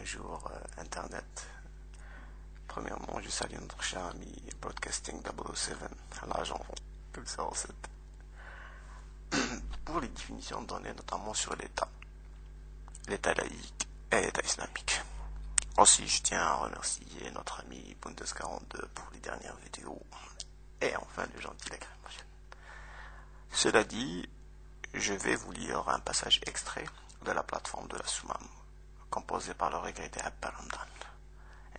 bonjour Internet. Premièrement, je salue notre cher ami Broadcasting 007 à l'agent 007 pour les définitions données notamment sur l'État laïque et l'État islamique. Aussi, je tiens à remercier notre ami Bundes42 pour les dernières vidéos et enfin le gentil lacrymogène. Cela dit, je vais vous lire un passage extrait de la plateforme de la Soumam, composée par le regretté Abba Ramdan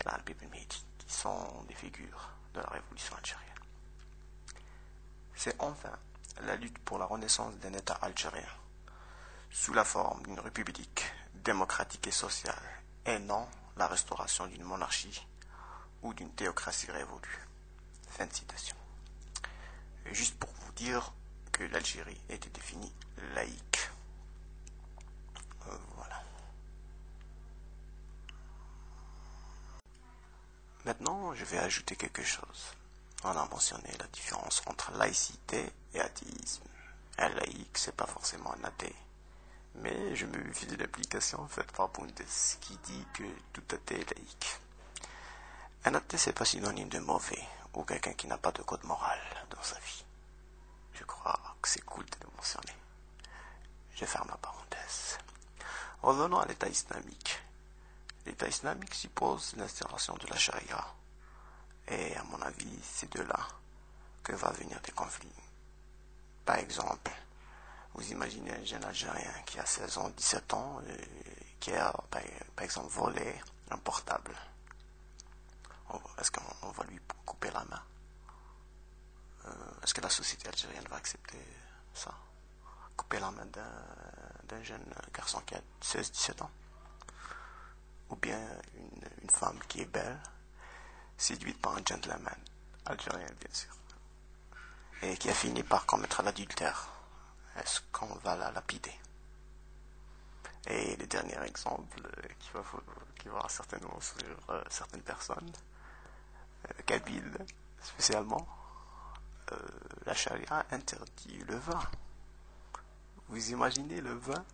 et l'Albib el-Mehdi, qui sont des figures de la révolution algérienne. C'est enfin la lutte pour la renaissance d'un État algérien, sous la forme d'une république démocratique et sociale, et non la restauration d'une monarchie ou d'une théocratie révolue. Fin de citation. Et juste pour vous dire que l'Algérie était définie laïque. Voilà. Maintenant, je vais ajouter quelque chose. On a mentionné la différence entre laïcité et athéisme. Un laïque, c'est pas forcément un athée. Mais je me méfie de l'application faite par Bundes qui dit que tout athée est laïque. Un athée, c'est pas synonyme de mauvais ou quelqu'un qui n'a pas de code moral dans sa vie. Je crois que c'est cool de le mentionner. Je ferme la parenthèse. Revenons à l'État islamique. L'État islamique suppose l'instauration de la charia. Et à mon avis, c'est de là que va venir des conflits. Par exemple, vous imaginez un jeune Algérien qui a 16 ans, 17 ans, qui a par exemple volé un portable. Est-ce qu'on va lui couper la main? Est-ce que la société algérienne va accepter ça? Couper la main d'un jeune garçon qui a 16-17 ans? Ou bien une femme qui est belle, séduite par un gentleman algérien bien sûr, et qui a fini par commettre l'adultère? Est-ce qu'on va la lapider? Et le dernier exemple qui va certainement sourire certaines personnes, Kabyle spécialement, la charia interdit le vin. Vous imaginez le vin?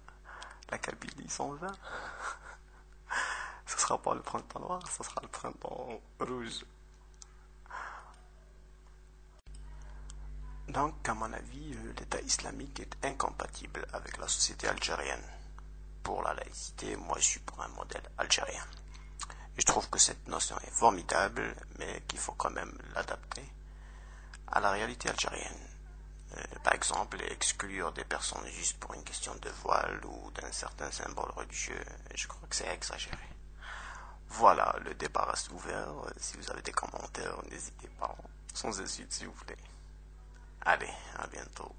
La Kabylie sans vin? Ce sera pas le printemps noir, ce sera le printemps rouge. Donc, à mon avis, l'État islamique est incompatible avec la société algérienne. Pour la laïcité, moi je suis pour un modèle algérien. Je trouve que cette notion est formidable, mais qu'il faut quand même l'adapter à la réalité algérienne. Par exemple, exclure des personnes juste pour une question de voile ou d'un certain symbole religieux, je crois que c'est exagéré. Voilà, le débat reste ouvert. Si vous avez des commentaires, n'hésitez pas. Sans insulte, s'il vous plaît. Allez, à bientôt.